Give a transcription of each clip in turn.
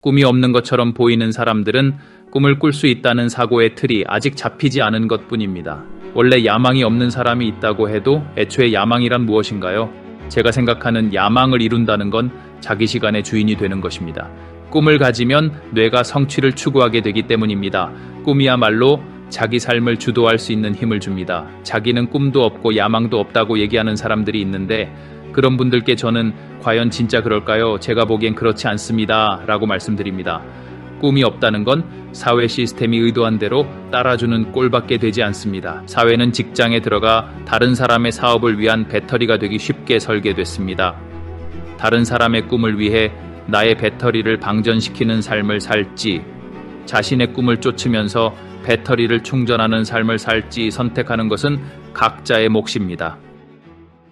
꿈이 없는 것처럼 보이는 사람들은 꿈을 꿀 수 있다는 사고의 틀이 아직 잡히지 않은 것뿐입니다. 원래 야망이 없는 사람이 있다고 해도 애초에 야망이란 무엇인가요? 제가 생각하는 야망을 이룬다는 건 자기 시간의 주인이 되는 것입니다. 꿈을 가지면 뇌가 성취를 추구하게 되기 때문입니다. 꿈이야말로 자기 삶을 주도할 수 있는 힘을 줍니다. 자기는 꿈도 없고 야망도 없다고 얘기하는 사람들이 있는데 그런 분들께 저는 과연 진짜 그럴까요? 제가 보기엔 그렇지 않습니다. 라고 말씀드립니다. 꿈이 없다는 건 사회 시스템이 의도한 대로 따라주는 꼴밖에 되지 않습니다. 사회는 직장에 들어가 다른 사람의 사업을 위한 배터리가 되기 쉽게 설계됐습니다. 다른 사람의 꿈을 위해 나의 배터리를 방전시키는 삶을 살지, 자신의 꿈을 쫓으면서 배터리를 충전하는 삶을 살지 선택하는 것은 각자의 몫입니다.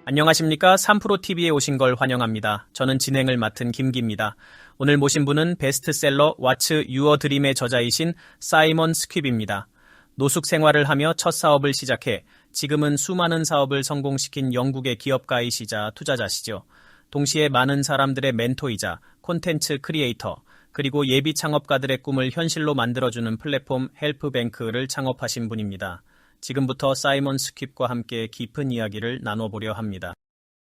안녕하십니까? 3프로TV에 오신 걸 환영합니다. 저는 진행을 맡은 김기입니다. 오늘 모신 분은 베스트셀러 What's Your Dream의 저자이신 사이먼 스퀴브입니다. 노숙 생활을 하며 첫 사업을 시작해 지금은 수많은 사업을 성공시킨 영국의 기업가이시자 투자자시죠. 동시에 많은 사람들의 멘토이자 콘텐츠 크리에이터, 그리고 예비 창업가들의 꿈을 현실로 만들어주는 플랫폼 헬프뱅크를 창업하신 분입니다. 지금부터 사이먼 스퀴브와 함께 깊은 이야기를 나눠보려 합니다.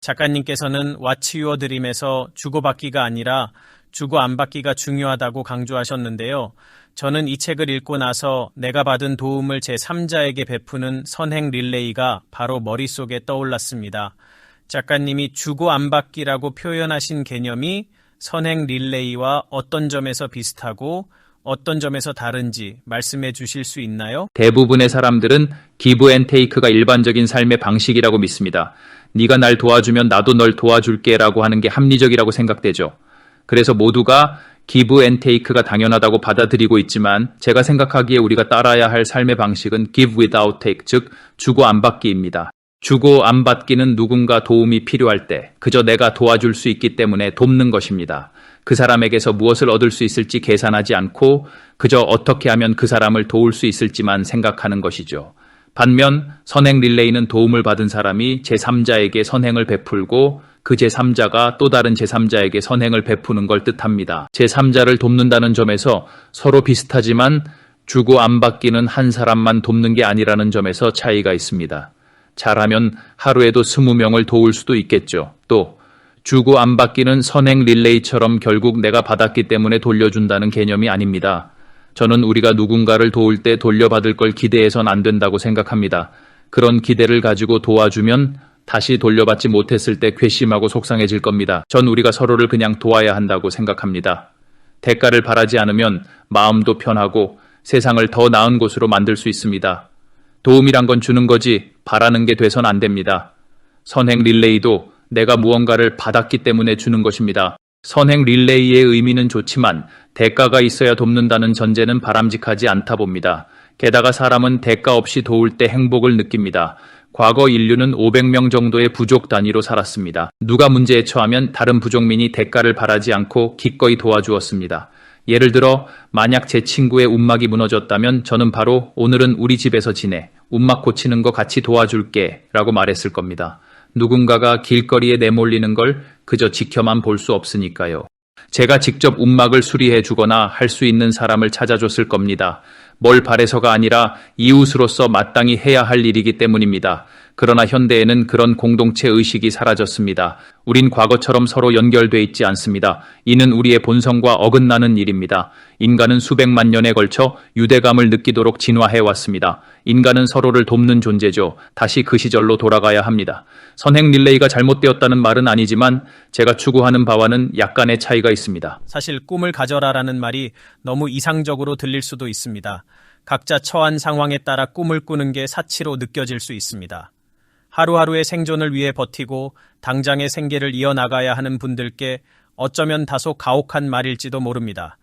작가님께서는 What's Your Dream에서 주고받기가 아니라 주고 안 받기가 중요하다고 강조하셨는데요. 저는 이 책을 읽고 나서 내가 받은 도움을 제3자에게 베푸는 선행 릴레이가 바로 머릿속에 떠올랐습니다. 작가님이 주고 안 받기라고 표현하신 개념이 선행 릴레이와 어떤 점에서 비슷하고 어떤 점에서 다른지 말씀해 주실 수 있나요? 대부분의 사람들은 기브 앤 테이크가 일반적인 삶의 방식이라고 믿습니다. 네가 날 도와주면 나도 널 도와줄게 라고 하는 게 합리적이라고 생각되죠. 그래서 모두가 기브 앤 테이크가 당연하다고 받아들이고 있지만 제가 생각하기에 우리가 따라야 할 삶의 방식은 give without take, 즉 주고 안 받기입니다. 주고 안 받기는 누군가 도움이 필요할 때 그저 내가 도와줄 수 있기 때문에 돕는 것입니다. 그 사람에게서 무엇을 얻을 수 있을지 계산하지 않고 그저 어떻게 하면 그 사람을 도울 수 있을지만 생각하는 것이죠. 반면 선행 릴레이는 도움을 받은 사람이 제3자에게 선행을 베풀고 그 제3자가 또 다른 제3자에게 선행을 베푸는 걸 뜻합니다. 제3자를 돕는다는 점에서 서로 비슷하지만 주고 안 받기는 한 사람만 돕는 게 아니라는 점에서 차이가 있습니다. 잘하면 하루에도 20명을 도울 수도 있겠죠. 또 주고 안 받기는 선행 릴레이처럼 결국 내가 받았기 때문에 돌려준다는 개념이 아닙니다. 저는 우리가 누군가를 도울 때 돌려받을 걸 기대해선 안 된다고 생각합니다. 그런 기대를 가지고 도와주면 다시 돌려받지 못했을 때 괘씸하고 속상해질 겁니다. 전 우리가 서로를 그냥 도와야 한다고 생각합니다. 대가를 바라지 않으면 마음도 편하고 세상을 더 나은 곳으로 만들 수 있습니다. 도움이란 건 주는 거지 바라는 게 돼선 안 됩니다. 선행 릴레이도 내가 무언가를 받았기 때문에 주는 것입니다. 선행 릴레이의 의미는 좋지만 대가가 있어야 돕는다는 전제는 바람직하지 않다 봅니다. 게다가 사람은 대가 없이 도울 때 행복을 느낍니다. 과거 인류는 500명 정도의 부족 단위로 살았습니다. 누가 문제에 처하면 다른 부족민이 대가를 바라지 않고 기꺼이 도와주었습니다. 예를 들어 만약 제 친구의 움막이 무너졌다면 저는 바로 오늘은 우리 집에서 지내. 움막 고치는 거 같이 도와줄게 라고 말했을 겁니다. 누군가가 길거리에 내몰리는 걸 그저 지켜만 볼 수 없으니까요. 제가 직접 움막을 수리해 주거나 할 수 있는 사람을 찾아줬을 겁니다. 뭘 바래서가 아니라 이웃으로서 마땅히 해야 할 일이기 때문입니다. 그러나 현대에는 그런 공동체 의식이 사라졌습니다. 우린 과거처럼 서로 연결돼 있지 않습니다. 이는 우리의 본성과 어긋나는 일입니다. 인간은 수백만 년에 걸쳐 유대감을 느끼도록 진화해왔습니다. 인간은 서로를 돕는 존재죠. 다시 그 시절로 돌아가야 합니다. 선행 릴레이가 잘못되었다는 말은 아니지만 제가 추구하는 바와는 약간의 차이가 있습니다. 사실 꿈을 가져라라는 말이 너무 이상적으로 들릴 수도 있습니다. 각자 처한 상황에 따라 꿈을 꾸는 게 사치로 느껴질 수 있습니다. 하루하루의 생존을 위해 버티고 당장의 생계를 이어나가야 하는 분들께 어쩌면 다소 가혹한 말일지도 모릅니다.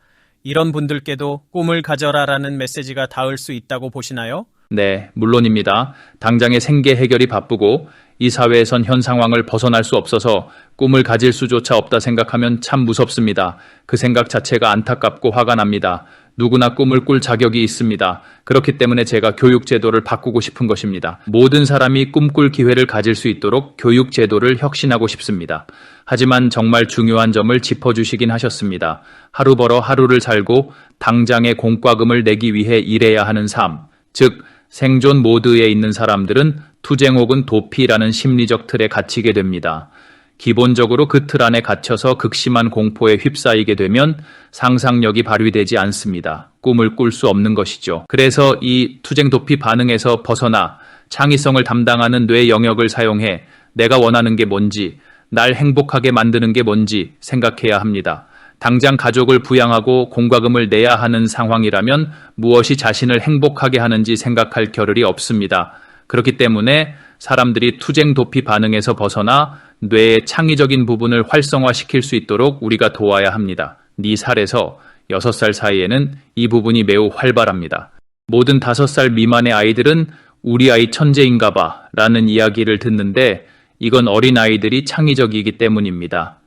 이런 분들께도 꿈을 가져라라는 메시지가 닿을 수 있다고 보시나요? 네, 물론입니다. 당장의 생계 해결이 바쁘고 이 사회에선 현 상황을 벗어날 수 없어서 꿈을 가질 수조차 없다 생각하면 참 무섭습니다. 그 생각 자체가 안타깝고 화가 납니다. 누구나 꿈을 꿀 자격이 있습니다. 그렇기 때문에 제가 교육 제도를 바꾸고 싶은 것입니다. 모든 사람이 꿈꿀 기회를 가질 수 있도록 교육 제도를 혁신하고 싶습니다. 하지만 정말 중요한 점을 짚어주시긴 하셨습니다. 하루 벌어 하루를 살고 당장의 공과금을 내기 위해 일해야 하는 삶, 즉 생존 모드에 있는 사람들은 투쟁 혹은 도피라는 심리적 틀에 갇히게 됩니다. 기본적으로 그 틀 안에 갇혀서 극심한 공포에 휩싸이게 되면 상상력이 발휘되지 않습니다. 꿈을 꿀 수 없는 것이죠. 그래서 이 투쟁 도피 반응에서 벗어나 창의성을 담당하는 뇌 영역을 사용해 내가 원하는 게 뭔지, 날 행복하게 만드는 게 뭔지 생각해야 합니다. 당장 가족을 부양하고 공과금을 내야 하는 상황이라면 무엇이 자신을 행복하게 하는지 생각할 겨를이 없습니다. 그렇기 때문에 사람들이 투쟁 도피 반응에서 벗어나 뇌의 창의적인 부분을 활성화시킬 수 있도록 우리가 도와야 합니다. 4살에서 6살 사이에는 이 부분이 매우 활발합니다. 모든 5살 미만의 아이들은 우리 아이 천재인가 봐 라는 이야기를 듣는데 이건 어린아이들이 창의적이기 때문입니다.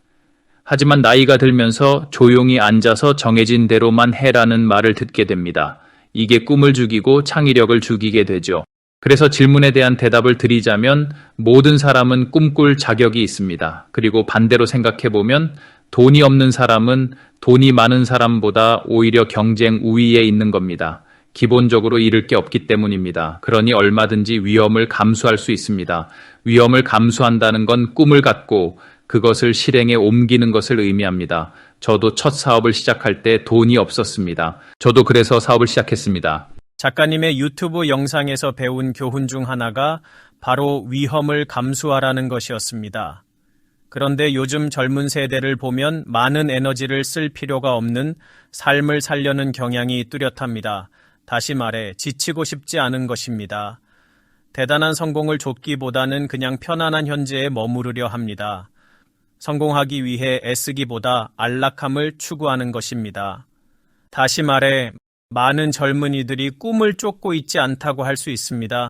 하지만 나이가 들면서 조용히 앉아서 정해진 대로만 해라는 말을 듣게 됩니다. 이게 꿈을 죽이고 창의력을 죽이게 되죠. 그래서 질문에 대한 대답을 드리자면 모든 사람은 꿈꿀 자격이 있습니다. 그리고 반대로 생각해보면 돈이 없는 사람은 돈이 많은 사람보다 오히려 경쟁 우위에 있는 겁니다. 기본적으로 잃을 게 없기 때문입니다. 그러니 얼마든지 위험을 감수할 수 있습니다. 위험을 감수한다는 건 꿈을 갖고 그것을 실행에 옮기는 것을 의미합니다. 저도 첫 사업을 시작할 때 돈이 없었습니다. 저도 그래서 사업을 시작했습니다. 작가님의 유튜브 영상에서 배운 교훈 중 하나가 바로 위험을 감수하라는 것이었습니다. 그런데 요즘 젊은 세대를 보면 많은 에너지를 쓸 필요가 없는 삶을 살려는 경향이 뚜렷합니다. 다시 말해 지치고 싶지 않은 것입니다. 대단한 성공을 좇기보다는 그냥 편안한 현재에 머무르려 합니다. 성공하기 위해 애쓰기보다 안락함을 추구하는 것입니다. 다시 말해 많은 젊은이들이 꿈을 쫓고 있지 않다고 할 수 있습니다.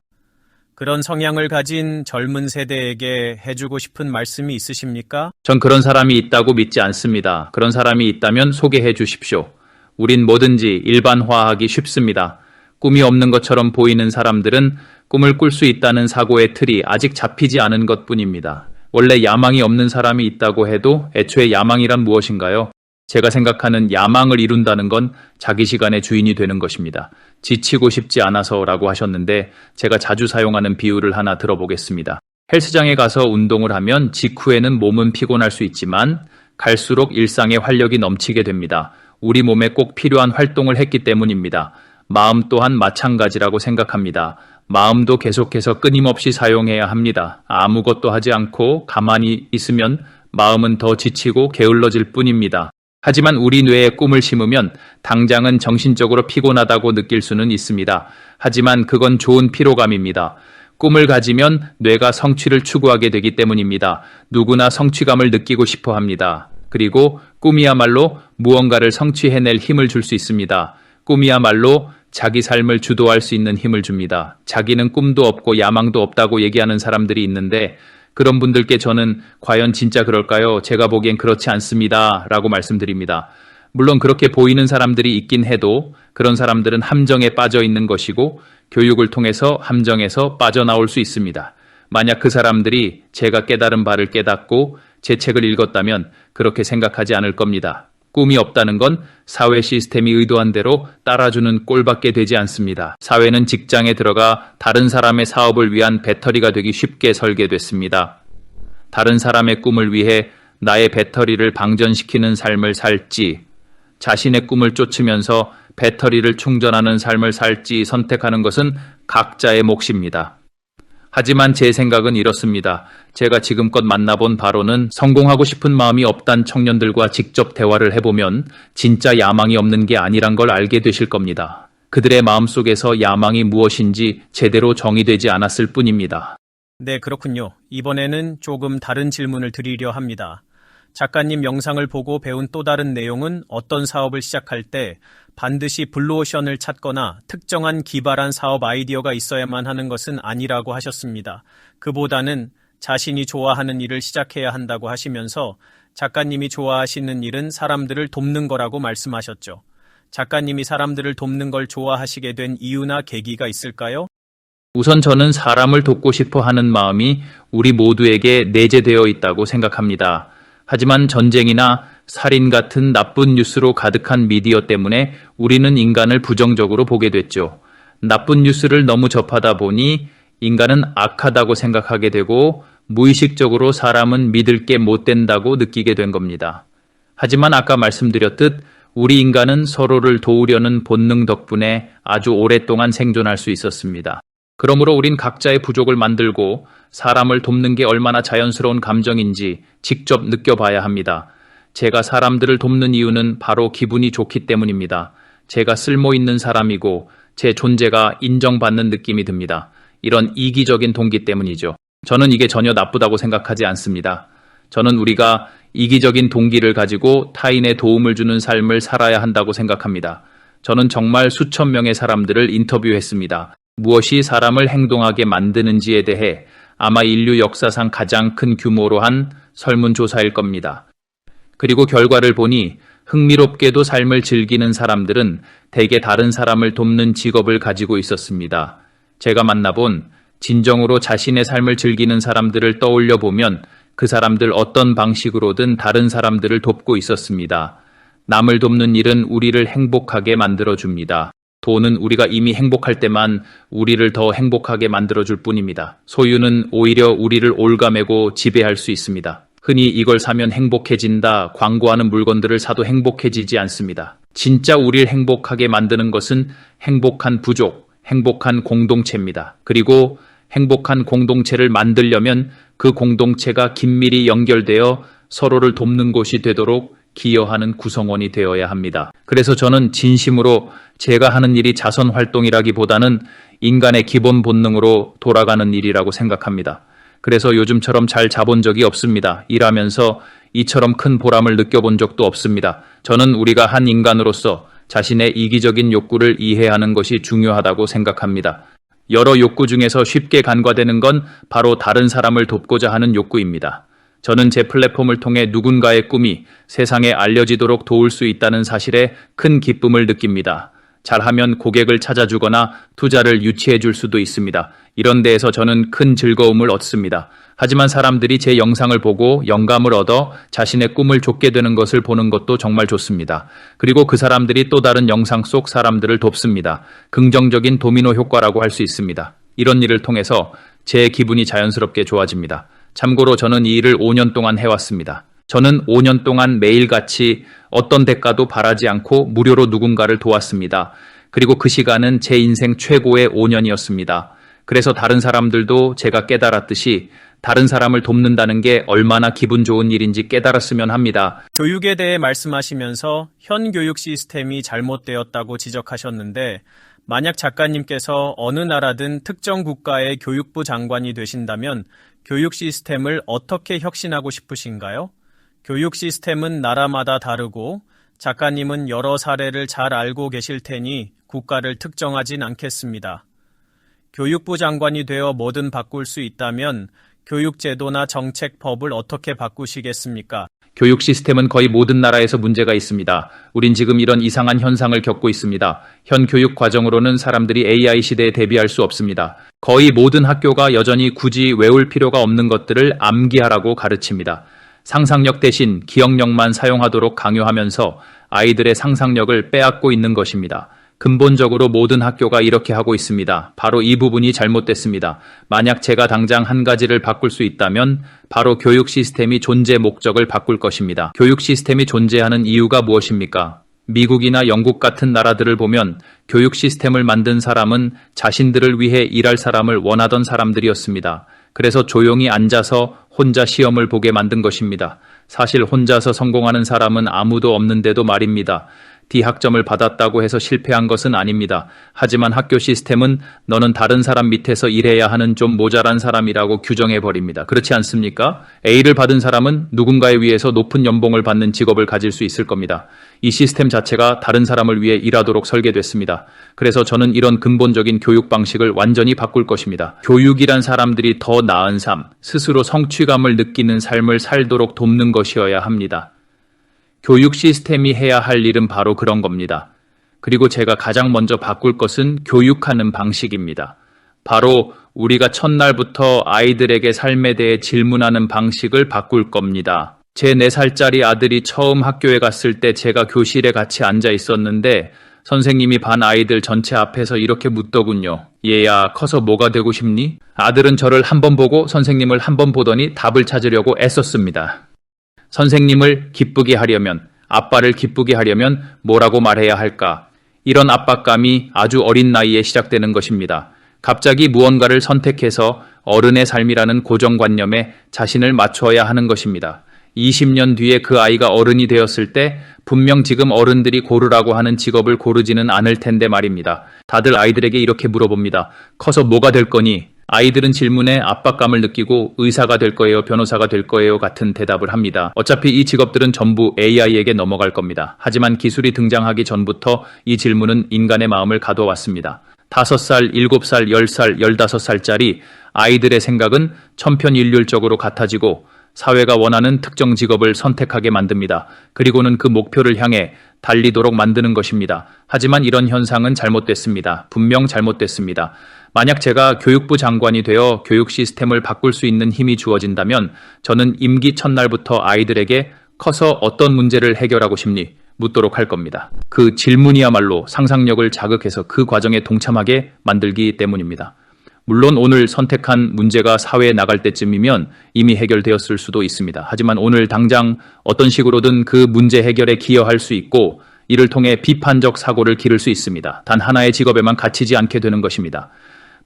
그런 성향을 가진 젊은 세대에게 해주고 싶은 말씀이 있으십니까? 전 그런 사람이 있다고 믿지 않습니다. 그런 사람이 있다면 소개해 주십시오. 우린 뭐든지 일반화하기 쉽습니다. 꿈이 없는 것처럼 보이는 사람들은 꿈을 꿀 수 있다는 사고의 틀이 아직 잡히지 않은 것뿐입니다. 원래 야망이 없는 사람이 있다고 해도 애초에 야망이란 무엇인가요? 제가 생각하는 야망을 이룬다는 건 자기 시간의 주인이 되는 것입니다. 지치고 싶지 않아서라고 하셨는데 제가 자주 사용하는 비유를 하나 들어보겠습니다. 헬스장에 가서 운동을 하면 직후에는 몸은 피곤할 수 있지만 갈수록 일상에 활력이 넘치게 됩니다. 우리 몸에 꼭 필요한 활동을 했기 때문입니다. 마음 또한 마찬가지라고 생각합니다. 마음도 계속해서 끊임없이 사용해야 합니다. 아무것도 하지 않고 가만히 있으면 마음은 더 지치고 게을러질 뿐입니다. 하지만 우리 뇌에 꿈을 심으면 당장은 정신적으로 피곤하다고 느낄 수는 있습니다. 하지만 그건 좋은 피로감입니다. 꿈을 가지면 뇌가 성취를 추구하게 되기 때문입니다. 누구나 성취감을 느끼고 싶어 합니다. 그리고 꿈이야말로 무언가를 성취해낼 힘을 줄 수 있습니다. 꿈이야말로 자기 삶을 주도할 수 있는 힘을 줍니다. 자기는 꿈도 없고 야망도 없다고 얘기하는 사람들이 있는데 그런 분들께 저는 과연 진짜 그럴까요? 제가 보기엔 그렇지 않습니다. 라고 말씀드립니다. 물론 그렇게 보이는 사람들이 있긴 해도 그런 사람들은 함정에 빠져 있는 것이고 교육을 통해서 함정에서 빠져나올 수 있습니다. 만약 그 사람들이 제가 깨달은 바를 깨닫고 제 책을 읽었다면 그렇게 생각하지 않을 겁니다. 꿈이 없다는 건 사회 시스템이 의도한 대로 따라주는 꼴밖에 되지 않습니다. 사회는 직장에 들어가 다른 사람의 사업을 위한 배터리가 되기 쉽게 설계됐습니다. 다른 사람의 꿈을 위해 나의 배터리를 방전시키는 삶을 살지, 자신의 꿈을 쫓으면서 배터리를 충전하는 삶을 살지 선택하는 것은 각자의 몫입니다. 하지만 제 생각은 이렇습니다. 제가 지금껏 만나본 바로는 성공하고 싶은 마음이 없단 청년들과 직접 대화를 해보면 진짜 야망이 없는 게 아니란 걸 알게 되실 겁니다. 그들의 마음속에서 야망이 무엇인지 제대로 정의되지 않았을 뿐입니다. 네, 그렇군요. 이번에는 조금 다른 질문을 드리려 합니다. 작가님 영상을 보고 배운 또 다른 내용은 어떤 사업을 시작할 때 반드시 블루오션을 찾거나 특정한 기발한 사업 아이디어가 있어야만 하는 것은 아니라고 하셨습니다. 그보다는 자신이 좋아하는 일을 시작해야 한다고 하시면서 작가님이 좋아하시는 일은 사람들을 돕는 거라고 말씀하셨죠. 작가님이 사람들을 돕는 걸 좋아하시게 된 이유나 계기가 있을까요? 우선 저는 사람을 돕고 싶어 하는 마음이 우리 모두에게 내재되어 있다고 생각합니다. 하지만 전쟁이나 살인 같은 나쁜 뉴스로 가득한 미디어 때문에 우리는 인간을 부정적으로 보게 됐죠. 나쁜 뉴스를 너무 접하다 보니 인간은 악하다고 생각하게 되고 무의식적으로 사람은 믿을 게 못 된다고 느끼게 된 겁니다. 하지만 아까 말씀드렸듯 우리 인간은 서로를 도우려는 본능 덕분에 아주 오랫동안 생존할 수 있었습니다. 그러므로 우린 각자의 부족을 만들고 사람을 돕는 게 얼마나 자연스러운 감정인지 직접 느껴봐야 합니다. 제가 사람들을 돕는 이유는 바로 기분이 좋기 때문입니다. 제가 쓸모 있는 사람이고 제 존재가 인정받는 느낌이 듭니다. 이런 이기적인 동기 때문이죠. 저는 이게 전혀 나쁘다고 생각하지 않습니다. 저는 우리가 이기적인 동기를 가지고 타인의 도움을 주는 삶을 살아야 한다고 생각합니다. 저는 정말 수천 명의 사람들을 인터뷰했습니다. 무엇이 사람을 행동하게 만드는지에 대해 아마 인류 역사상 가장 큰 규모로 한 설문조사일 겁니다. 그리고 결과를 보니 흥미롭게도 삶을 즐기는 사람들은 대개 다른 사람을 돕는 직업을 가지고 있었습니다. 제가 만나본 진정으로 자신의 삶을 즐기는 사람들을 떠올려 보면 그 사람들 어떤 방식으로든 다른 사람들을 돕고 있었습니다. 남을 돕는 일은 우리를 행복하게 만들어줍니다. 돈은 우리가 이미 행복할 때만 우리를 더 행복하게 만들어줄 뿐입니다. 소유는 오히려 우리를 올가매고 지배할 수 있습니다. 흔히 이걸 사면 행복해진다, 광고하는 물건들을 사도 행복해지지 않습니다. 진짜 우리를 행복하게 만드는 것은 행복한 부족, 행복한 공동체입니다. 그리고 행복한 공동체를 만들려면 그 공동체가 긴밀히 연결되어 서로를 돕는 곳이 되도록 기여하는 구성원이 되어야 합니다. 그래서 저는 진심으로 제가 하는 일이 자선 활동이라기보다는 인간의 기본 본능으로 돌아가는 일이라고 생각합니다. 그래서 요즘처럼 잘 자본 적이 없습니다. 일하면서 이처럼 큰 보람을 느껴본 적도 없습니다. 저는 우리가 한 인간으로서 자신의 이기적인 욕구를 이해하는 것이 중요하다고 생각합니다. 여러 욕구 중에서 쉽게 간과되는 건 바로 다른 사람을 돕고자 하는 욕구입니다. 저는 제 플랫폼을 통해 누군가의 꿈이 세상에 알려지도록 도울 수 있다는 사실에 큰 기쁨을 느낍니다. 잘하면 고객을 찾아주거나 투자를 유치해 줄 수도 있습니다. 이런 데에서 저는 큰 즐거움을 얻습니다. 하지만 사람들이 제 영상을 보고 영감을 얻어 자신의 꿈을 좇게 되는 것을 보는 것도 정말 좋습니다. 그리고 그 사람들이 또 다른 영상 속 사람들을 돕습니다. 긍정적인 도미노 효과라고 할 수 있습니다. 이런 일을 통해서 제 기분이 자연스럽게 좋아집니다. 참고로 저는 이 일을 5년 동안 해왔습니다. 저는 5년 동안 매일같이 어떤 대가도 바라지 않고 무료로 누군가를 도왔습니다. 그리고 그 시간은 제 인생 최고의 5년이었습니다. 그래서 다른 사람들도 제가 깨달았듯이 다른 사람을 돕는다는 게 얼마나 기분 좋은 일인지 깨달았으면 합니다. 교육에 대해 말씀하시면서 현 교육 시스템이 잘못되었다고 지적하셨는데 만약 작가님께서 어느 나라든 특정 국가의 교육부 장관이 되신다면 교육 시스템을 어떻게 혁신하고 싶으신가요? 교육 시스템은 나라마다 다르고 작가님은 여러 사례를 잘 알고 계실 테니 국가를 특정하진 않겠습니다. 교육부 장관이 되어 뭐든 바꿀 수 있다면 교육제도나 정책법을 어떻게 바꾸시겠습니까? 교육 시스템은 거의 모든 나라에서 문제가 있습니다. 우린 지금 이런 이상한 현상을 겪고 있습니다. 현 교육 과정으로는 사람들이 AI 시대에 대비할 수 없습니다. 거의 모든 학교가 여전히 굳이 외울 필요가 없는 것들을 암기하라고 가르칩니다. 상상력 대신 기억력만 사용하도록 강요하면서 아이들의 상상력을 빼앗고 있는 것입니다. 근본적으로 모든 학교가 이렇게 하고 있습니다. 바로 이 부분이 잘못됐습니다. 만약 제가 당장 한 가지를 바꿀 수 있다면 바로 교육 시스템이 존재 목적을 바꿀 것입니다. 교육 시스템이 존재하는 이유가 무엇입니까? 미국이나 영국 같은 나라들을 보면 교육 시스템을 만든 사람은 자신들을 위해 일할 사람을 원하던 사람들이었습니다. 그래서 조용히 앉아서 혼자 시험을 보게 만든 것입니다. 사실 혼자서 성공하는 사람은 아무도 없는데도 말입니다. D학점을 받았다고 해서 실패한 것은 아닙니다. 하지만 학교 시스템은 너는 다른 사람 밑에서 일해야 하는 좀 모자란 사람이라고 규정해버립니다. 그렇지 않습니까? A를 받은 사람은 누군가에 의해서 높은 연봉을 받는 직업을 가질 수 있을 겁니다. 이 시스템 자체가 다른 사람을 위해 일하도록 설계됐습니다. 그래서 저는 이런 근본적인 교육 방식을 완전히 바꿀 것입니다. 교육이란 사람들이 더 나은 삶, 스스로 성취감을 느끼는 삶을 살도록 돕는 것이어야 합니다. 교육 시스템이 해야 할 일은 바로 그런 겁니다. 그리고 제가 가장 먼저 바꿀 것은 교육하는 방식입니다. 바로 우리가 첫날부터 아이들에게 삶에 대해 질문하는 방식을 바꿀 겁니다. 제 4살짜리 아들이 처음 학교에 갔을 때 제가 교실에 같이 앉아 있었는데 선생님이 반 아이들 전체 앞에서 이렇게 묻더군요. 얘야, 커서 뭐가 되고 싶니? 아들은 저를 한 번 보고 선생님을 한 번 보더니 답을 찾으려고 애썼습니다. 선생님을 기쁘게 하려면, 아빠를 기쁘게 하려면 뭐라고 말해야 할까? 이런 압박감이 아주 어린 나이에 시작되는 것입니다. 갑자기 무언가를 선택해서 어른의 삶이라는 고정관념에 자신을 맞춰야 하는 것입니다. 20년 뒤에 그 아이가 어른이 되었을 때 분명 지금 어른들이 고르라고 하는 직업을 고르지는 않을 텐데 말입니다. 다들 아이들에게 이렇게 물어봅니다. 커서 뭐가 될 거니? 아이들은 질문에 압박감을 느끼고 의사가 될 거예요, 변호사가 될 거예요 같은 대답을 합니다. 어차피 이 직업들은 전부 AI에게 넘어갈 겁니다. 하지만 기술이 등장하기 전부터 이 질문은 인간의 마음을 가둬왔습니다. 5살, 7살, 10살, 15살짜리 아이들의 생각은 천편일률적으로 같아지고 사회가 원하는 특정 직업을 선택하게 만듭니다. 그리고는 그 목표를 향해 달리도록 만드는 것입니다. 하지만 이런 현상은 잘못됐습니다. 분명 잘못됐습니다. 만약 제가 교육부 장관이 되어 교육 시스템을 바꿀 수 있는 힘이 주어진다면 저는 임기 첫날부터 아이들에게 커서 어떤 문제를 해결하고 싶니? 묻도록 할 겁니다. 그 질문이야말로 상상력을 자극해서 그 과정에 동참하게 만들기 때문입니다. 물론 오늘 선택한 문제가 사회에 나갈 때쯤이면 이미 해결되었을 수도 있습니다. 하지만 오늘 당장 어떤 식으로든 그 문제 해결에 기여할 수 있고 이를 통해 비판적 사고를 기를 수 있습니다. 단 하나의 직업에만 갇히지 않게 되는 것입니다.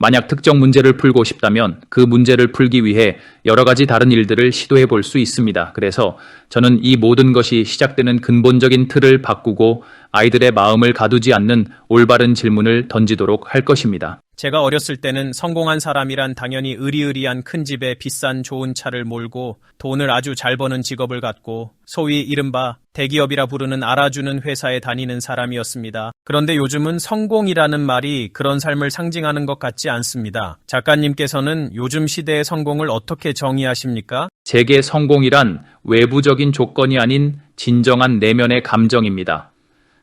만약 특정 문제를 풀고 싶다면 그 문제를 풀기 위해 여러 가지 다른 일들을 시도해 볼 수 있습니다. 그래서 저는 이 모든 것이 시작되는 근본적인 틀을 바꾸고 아이들의 마음을 가두지 않는 올바른 질문을 던지도록 할 것입니다. 제가 어렸을 때는 성공한 사람이란 당연히 으리으리한 큰 집에 비싼 좋은 차를 몰고 돈을 아주 잘 버는 직업을 갖고 소위 이른바 대기업이라 부르는 알아주는 회사에 다니는 사람이었습니다. 그런데 요즘은 성공이라는 말이 그런 삶을 상징하는 것 같지 않습니다. 작가님께서는 요즘 시대의 성공을 어떻게 정의하십니까? 제게 성공이란 외부적인 조건이 아닌 진정한 내면의 감정입니다.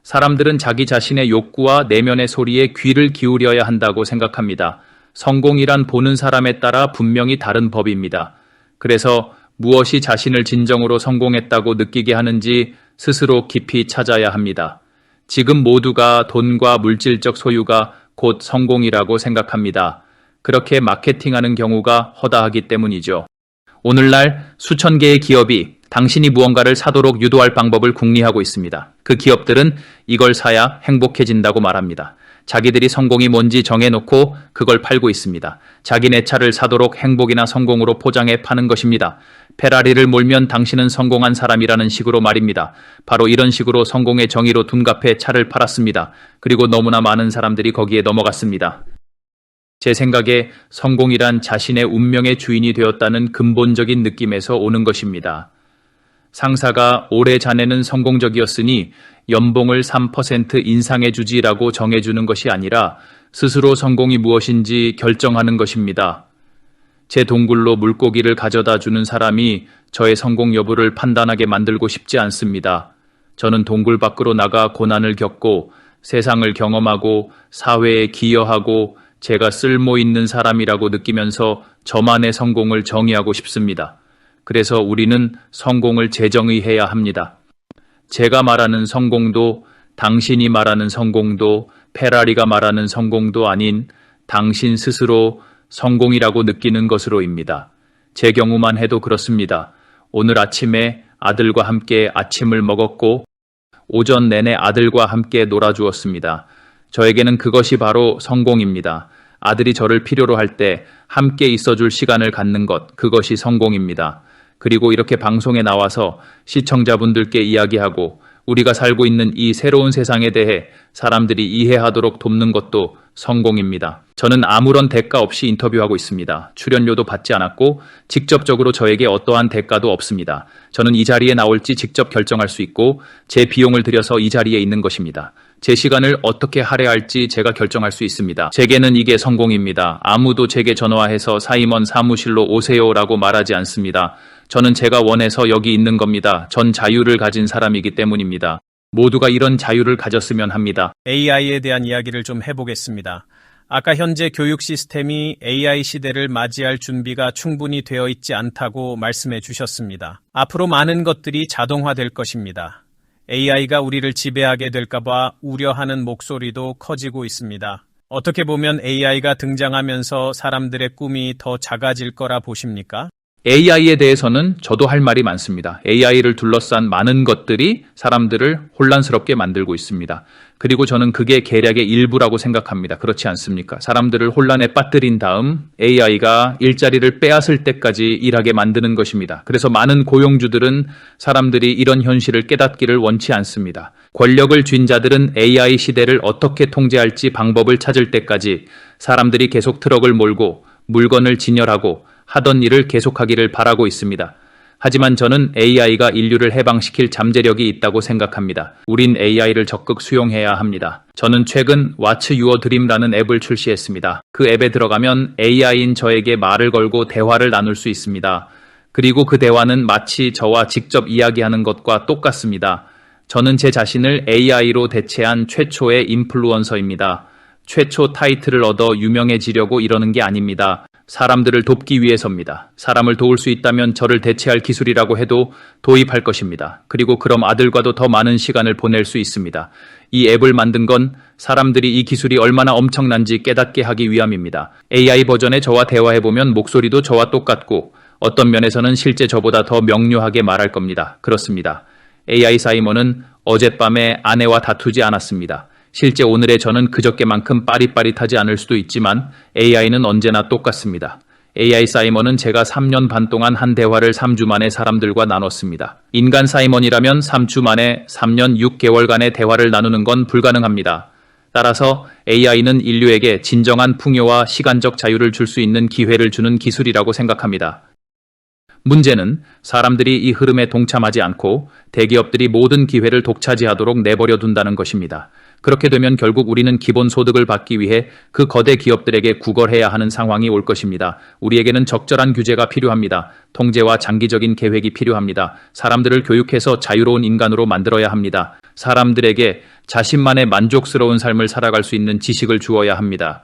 사람들은 자기 자신의 욕구와 내면의 소리에 귀를 기울여야 한다고 생각합니다. 성공이란 보는 사람에 따라 분명히 다른 법입니다. 그래서 무엇이 자신을 진정으로 성공했다고 느끼게 하는지 스스로 깊이 찾아야 합니다. 지금 모두가 돈과 물질적 소유가 곧 성공이라고 생각합니다. 그렇게 마케팅하는 경우가 허다하기 때문이죠. 오늘날 수천 개의 기업이 당신이 무언가를 사도록 유도할 방법을 궁리하고 있습니다. 그 기업들은 이걸 사야 행복해진다고 말합니다. 자기들이 성공이 뭔지 정해놓고 그걸 팔고 있습니다. 자기네 차를 사도록 행복이나 성공으로 포장해 파는 것입니다. 페라리를 몰면 당신은 성공한 사람이라는 식으로 말입니다. 바로 이런 식으로 성공의 정의로 둔갑해 차를 팔았습니다. 그리고 너무나 많은 사람들이 거기에 넘어갔습니다. 제 생각에 성공이란 자신의 운명의 주인이 되었다는 근본적인 느낌에서 오는 것입니다. 상사가 올해 자네는 성공적이었으니 연봉을 3% 인상해주지라고 정해주는 것이 아니라 스스로 성공이 무엇인지 결정하는 것입니다. 제 동굴로 물고기를 가져다 주는 사람이 저의 성공 여부를 판단하게 만들고 싶지 않습니다. 저는 동굴 밖으로 나가 고난을 겪고 세상을 경험하고 사회에 기여하고 제가 쓸모 있는 사람이라고 느끼면서 저만의 성공을 정의하고 싶습니다. 그래서 우리는 성공을 재정의해야 합니다. 제가 말하는 성공도 당신이 말하는 성공도 페라리가 말하는 성공도 아닌 당신 스스로 성공이라고 느끼는 것으로입니다. 제 경우만 해도 그렇습니다. 오늘 아침에 아들과 함께 아침을 먹었고 오전 내내 아들과 함께 놀아주었습니다. 저에게는 그것이 바로 성공입니다. 아들이 저를 필요로 할 때 함께 있어줄 시간을 갖는 것, 그것이 성공입니다. 그리고 이렇게 방송에 나와서 시청자분들께 이야기하고 우리가 살고 있는 이 새로운 세상에 대해 사람들이 이해하도록 돕는 것도 성공입니다. 저는 아무런 대가 없이 인터뷰하고 있습니다. 출연료도 받지 않았고 직접적으로 저에게 어떠한 대가도 없습니다. 저는 이 자리에 나올지 직접 결정할 수 있고 제 비용을 들여서 이 자리에 있는 것입니다. 제 시간을 어떻게 할애할지 제가 결정할 수 있습니다. 제게는 이게 성공입니다. 아무도 제게 전화해서 사이먼 사무실로 오세요라고 말하지 않습니다. 저는 제가 원해서 여기 있는 겁니다. 전 자유를 가진 사람이기 때문입니다. 모두가 이런 자유를 가졌으면 합니다. AI에 대한 이야기를 좀 해보겠습니다. 아까 현재 교육 시스템이 AI 시대를 맞이할 준비가 충분히 되어 있지 않다고 말씀해 주셨습니다. 앞으로 많은 것들이 자동화될 것입니다. AI가 우리를 지배하게 될까봐 우려하는 목소리도 커지고 있습니다. 어떻게 보면 AI가 등장하면서 사람들의 꿈이 더 작아질 거라 보십니까? AI에 대해서는 저도 할 말이 많습니다. AI를 둘러싼 많은 것들이 사람들을 혼란스럽게 만들고 있습니다. 그리고 저는 그게 계략의 일부라고 생각합니다. 그렇지 않습니까? 사람들을 혼란에 빠뜨린 다음 AI가 일자리를 빼앗을 때까지 일하게 만드는 것입니다. 그래서 많은 고용주들은 사람들이 이런 현실을 깨닫기를 원치 않습니다. 권력을 쥔 자들은 AI 시대를 어떻게 통제할지 방법을 찾을 때까지 사람들이 계속 트럭을 몰고 물건을 진열하고 하던 일을 계속하기를 바라고 있습니다. 하지만 저는 AI가 인류를 해방시킬 잠재력이 있다고 생각합니다. 우린 AI를 적극 수용해야 합니다. 저는 최근 What's Your Dream라는 앱을 출시했습니다. 그 앱에 들어가면 AI인 저에게 말을 걸고 대화를 나눌 수 있습니다. 그리고 그 대화는 마치 저와 직접 이야기하는 것과 똑같습니다. 저는 제 자신을 AI로 대체한 최초의 인플루언서입니다. 최초 타이틀을 얻어 유명해지려고 이러는 게 아닙니다. 사람들을 돕기 위해서입니다. 사람을 도울 수 있다면 저를 대체할 기술이라고 해도 도입할 것입니다. 그리고 그럼 아들과도 더 많은 시간을 보낼 수 있습니다. 이 앱을 만든 건 사람들이 이 기술이 얼마나 엄청난지 깨닫게 하기 위함입니다. AI 버전의 저와 대화해보면 목소리도 저와 똑같고 어떤 면에서는 실제 저보다 더 명료하게 말할 겁니다. 그렇습니다. AI 사이먼은 어젯밤에 아내와 다투지 않았습니다. 실제 오늘의 저는 그저께만큼 빠릿빠릿하지 않을 수도 있지만 AI는 언제나 똑같습니다. AI 사이먼은 제가 3년 반 동안 한 대화를 3주 만에 사람들과 나눴습니다. 인간 사이먼이라면 3주 만에 3년 6개월간의 대화를 나누는 건 불가능합니다. 따라서 AI는 인류에게 진정한 풍요와 시간적 자유를 줄 수 있는 기회를 주는 기술이라고 생각합니다. 문제는 사람들이 이 흐름에 동참하지 않고 대기업들이 모든 기회를 독차지하도록 내버려 둔다는 것입니다. 그렇게 되면 결국 우리는 기본소득을 받기 위해 그 거대 기업들에게 구걸해야 하는 상황이 올 것입니다. 우리에게는 적절한 규제가 필요합니다. 통제와 장기적인 계획이 필요합니다. 사람들을 교육해서 자유로운 인간으로 만들어야 합니다. 사람들에게 자신만의 만족스러운 삶을 살아갈 수 있는 지식을 주어야 합니다.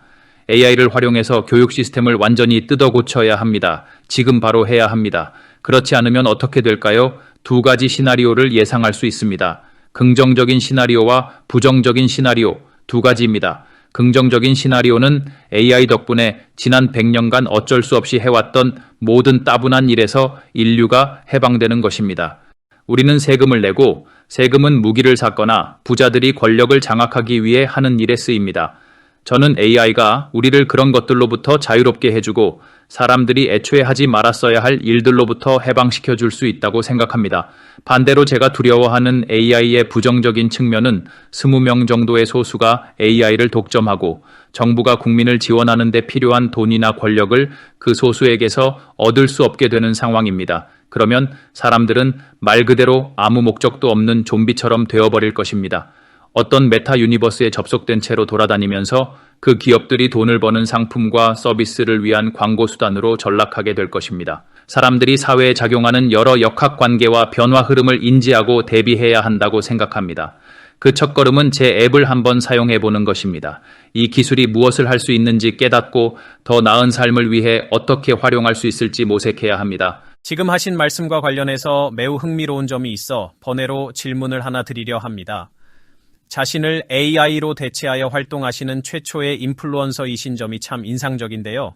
AI를 활용해서 교육 시스템을 완전히 뜯어 고쳐야 합니다. 지금 바로 해야 합니다. 그렇지 않으면 어떻게 될까요? 두 가지 시나리오를 예상할 수 있습니다. 긍정적인 시나리오와 부정적인 시나리오 두 가지입니다. 긍정적인 시나리오는 AI 덕분에 지난 100년간 어쩔 수 없이 해왔던 모든 따분한 일에서 인류가 해방되는 것입니다. 우리는 세금을 내고 세금은 무기를 샀거나 부자들이 권력을 장악하기 위해 하는 일에 쓰입니다. 저는 AI가 우리를 그런 것들로부터 자유롭게 해주고 사람들이 애초에 하지 말았어야 할 일들로부터 해방시켜 줄 수 있다고 생각합니다. 반대로 제가 두려워하는 AI의 부정적인 측면은 20명 정도의 소수가 AI를 독점하고 정부가 국민을 지원하는 데 필요한 돈이나 권력을 그 소수에게서 얻을 수 없게 되는 상황입니다. 그러면 사람들은 말 그대로 아무 목적도 없는 좀비처럼 되어버릴 것입니다. 어떤 메타 유니버스에 접속된 채로 돌아다니면서 그 기업들이 돈을 버는 상품과 서비스를 위한 광고 수단으로 전락하게 될 것입니다. 사람들이 사회에 작용하는 여러 역학관계와 변화 흐름을 인지하고 대비해야 한다고 생각합니다. 그 첫걸음은 제 앱을 한번 사용해 보는 것입니다. 이 기술이 무엇을 할 수 있는지 깨닫고 더 나은 삶을 위해 어떻게 활용할 수 있을지 모색해야 합니다. 지금 하신 말씀과 관련해서 매우 흥미로운 점이 있어 번외로 질문을 하나 드리려 합니다. 자신을 AI로 대체하여 활동하시는 최초의 인플루언서이신 점이 참 인상적인데요.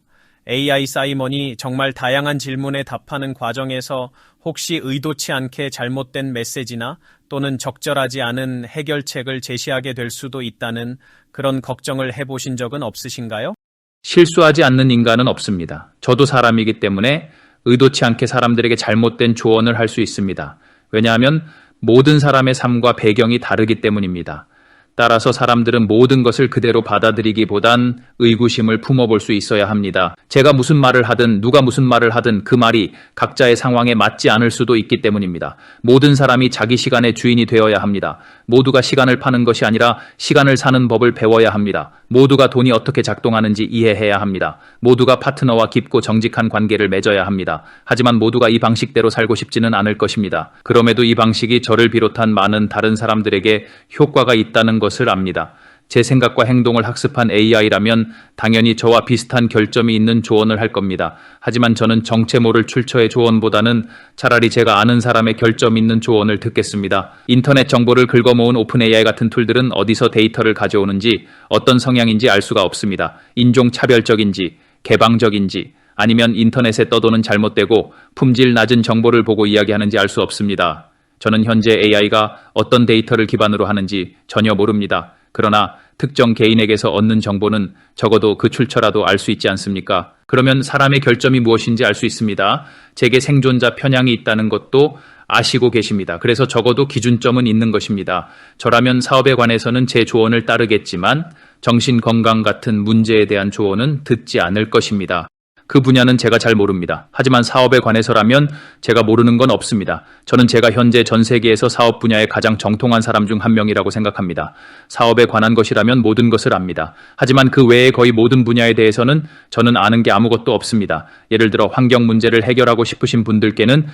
AI 사이먼이 정말 다양한 질문에 답하는 과정에서 혹시 의도치 않게 잘못된 메시지나 또는 적절하지 않은 해결책을 제시하게 될 수도 있다는 그런 걱정을 해보신 적은 없으신가요? 실수하지 않는 인간은 없습니다. 저도 사람이기 때문에 의도치 않게 사람들에게 잘못된 조언을 할 수 있습니다. 왜냐하면 모든 사람의 삶과 배경이 다르기 때문입니다. 따라서 사람들은 모든 것을 그대로 받아들이기보단 의구심을 품어볼 수 있어야 합니다. 제가 무슨 말을 하든 누가 무슨 말을 하든 그 말이 각자의 상황에 맞지 않을 수도 있기 때문입니다. 모든 사람이 자기 시간의 주인이 되어야 합니다. 모두가 시간을 파는 것이 아니라 시간을 사는 법을 배워야 합니다. 모두가 돈이 어떻게 작동하는지 이해해야 합니다. 모두가 파트너와 깊고 정직한 관계를 맺어야 합니다. 하지만 모두가 이 방식대로 살고 싶지는 않을 것입니다. 그럼에도 이 방식이 저를 비롯한 많은 다른 사람들에게 효과가 있다는 것을 압니다. 제 생각과 행동을 학습한 AI라면 당연히 저와 비슷한 결점이 있는 조언을 할 겁니다. 하지만 저는 정체 모를 출처의 조언보다는 차라리 제가 아는 사람의 결점 있는 조언을 듣겠습니다. 인터넷 정보를 긁어모은 오픈 AI 같은 툴들은 어디서 데이터를 가져오는지, 어떤 성향인지 알 수가 없습니다. 인종차별적인지, 개방적인지, 아니면 인터넷에 떠도는 잘못되고 품질 낮은 정보를 보고 이야기하는지 알 수 없습니다. 저는 현재 AI가 어떤 데이터를 기반으로 하는지 전혀 모릅니다. 그러나 특정 개인에게서 얻는 정보는 적어도 그 출처라도 알 수 있지 않습니까? 그러면 사람의 결점이 무엇인지 알 수 있습니다. 제게 생존자 편향이 있다는 것도 아시고 계십니다. 그래서 적어도 기준점은 있는 것입니다. 저라면 사업에 관해서는 제 조언을 따르겠지만 정신건강 같은 문제에 대한 조언은 듣지 않을 것입니다. 그 분야는 제가 잘 모릅니다. 하지만 사업에 관해서라면 제가 모르는 건 없습니다. 저는 제가 현재 전 세계에서 사업 분야에 가장 정통한 사람 중 한 명이라고 생각합니다. 사업에 관한 것이라면 모든 것을 압니다. 하지만 그 외의 거의 모든 분야에 대해서는 저는 아는 게 아무것도 없습니다. 예를 들어 환경 문제를 해결하고 싶으신 분들께는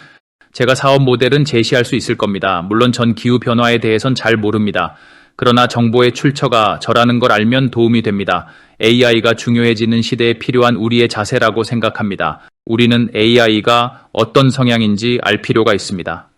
제가 사업 모델은 제시할 수 있을 겁니다. 물론 전 기후 변화에 대해선 잘 모릅니다. 그러나 정보의 출처가 저라는 걸 알면 도움이 됩니다. AI가 중요해지는 시대에 필요한 우리의 자세라고 생각합니다. 우리는 AI가 어떤 성향인지 알 필요가 있습니다.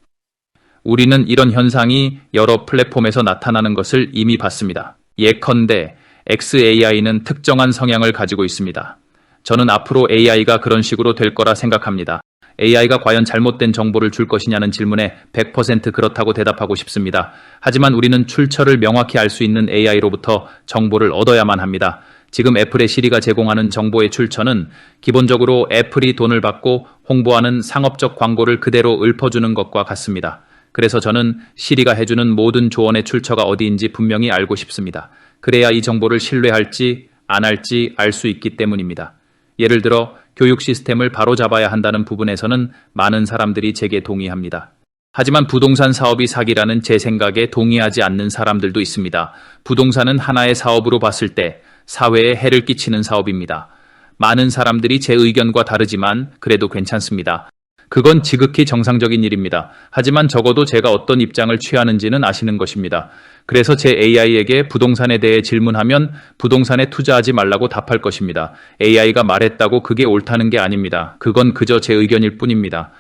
우리는 이런 현상이 여러 플랫폼에서 나타나는 것을 이미 봤습니다. 예컨대 XAI는 특정한 성향을 가지고 있습니다. 저는 앞으로 AI가 그런 식으로 될 거라 생각합니다. AI가 과연 잘못된 정보를 줄 것이냐는 질문에 100% 그렇다고 대답하고 싶습니다. 하지만 우리는 출처를 명확히 알 수 있는 AI로부터 정보를 얻어야만 합니다. 지금 애플의 시리가 제공하는 정보의 출처는 기본적으로 애플이 돈을 받고 홍보하는 상업적 광고를 그대로 읊어주는 것과 같습니다. 그래서 저는 시리가 해주는 모든 조언의 출처가 어디인지 분명히 알고 싶습니다. 그래야 이 정보를 신뢰할지 안 할지 알 수 있기 때문입니다. 예를 들어 교육 시스템을 바로잡아야 한다는 부분에서는 많은 사람들이 제게 동의합니다. 하지만 부동산 사업이 사기라는 제 생각에 동의하지 않는 사람들도 있습니다. 부동산은 하나의 사업으로 봤을 때 사회에 해를 끼치는 사업입니다. 많은 사람들이 제 의견과 다르지만 그래도 괜찮습니다. 그건 지극히 정상적인 일입니다. 하지만 적어도 제가 어떤 입장을 취하는지는 아시는 것입니다. 그래서 제 AI에게 부동산에 대해 질문하면 부동산에 투자하지 말라고 답할 것입니다. AI가 말했다고 그게 옳다는 게 아닙니다. 그건 그저 제 의견일 뿐입니다.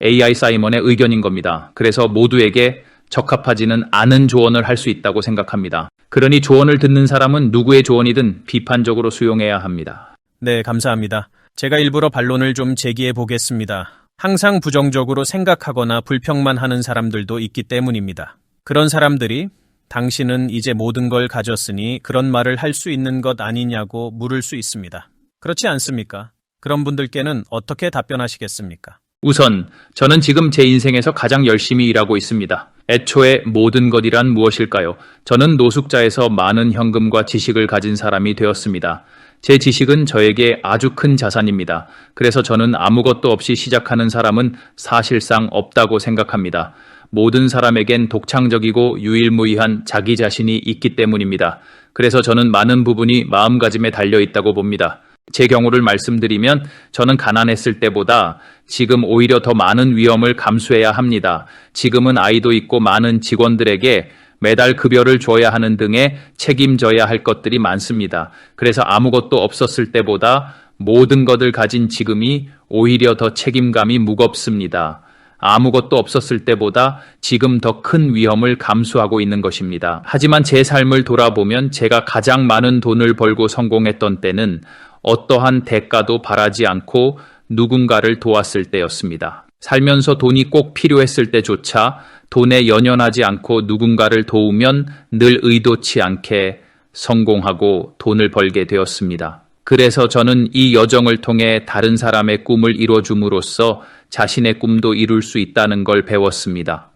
AI 사이먼의 의견인 겁니다. 그래서 모두에게 적합하지는 않은 조언을 할 수 있다고 생각합니다. 그러니 조언을 듣는 사람은 누구의 조언이든 비판적으로 수용해야 합니다. 네, 감사합니다. 제가 일부러 반론을 좀 제기해 보겠습니다. 항상 부정적으로 생각하거나 불평만 하는 사람들도 있기 때문입니다. 그런 사람들이 당신은 이제 모든 걸 가졌으니 그런 말을 할 수 있는 것 아니냐고 물을 수 있습니다. 그렇지 않습니까? 그런 분들께는 어떻게 답변하시겠습니까? 우선 저는 지금 제 인생에서 가장 열심히 일하고 있습니다. 애초에 모든 것이란 무엇일까요? 저는 노숙자에서 많은 현금과 지식을 가진 사람이 되었습니다. 제 지식은 저에게 아주 큰 자산입니다. 그래서 저는 아무것도 없이 시작하는 사람은 사실상 없다고 생각합니다. 모든 사람에겐 독창적이고 유일무이한 자기 자신이 있기 때문입니다. 그래서 저는 많은 부분이 마음가짐에 달려 있다고 봅니다. 제 경우를 말씀드리면 저는 가난했을 때보다 지금 오히려 더 많은 위험을 감수해야 합니다. 지금은 아이도 있고 많은 직원들에게 매달 급여를 줘야 하는 등의 책임져야 할 것들이 많습니다. 그래서 아무것도 없었을 때보다 모든 것을 가진 지금이 오히려 더 책임감이 무겁습니다. 아무것도 없었을 때보다 지금 더 큰 위험을 감수하고 있는 것입니다. 하지만 제 삶을 돌아보면 제가 가장 많은 돈을 벌고 성공했던 때는 어떠한 대가도 바라지 않고 누군가를 도왔을 때였습니다. 살면서 돈이 꼭 필요했을 때조차 돈에 연연하지 않고 누군가를 도우면 늘 의도치 않게 성공하고 돈을 벌게 되었습니다. 그래서 저는 이 여정을 통해 다른 사람의 꿈을 이뤄줌으로써 자신의 꿈도 이룰 수 있다는 걸 배웠습니다.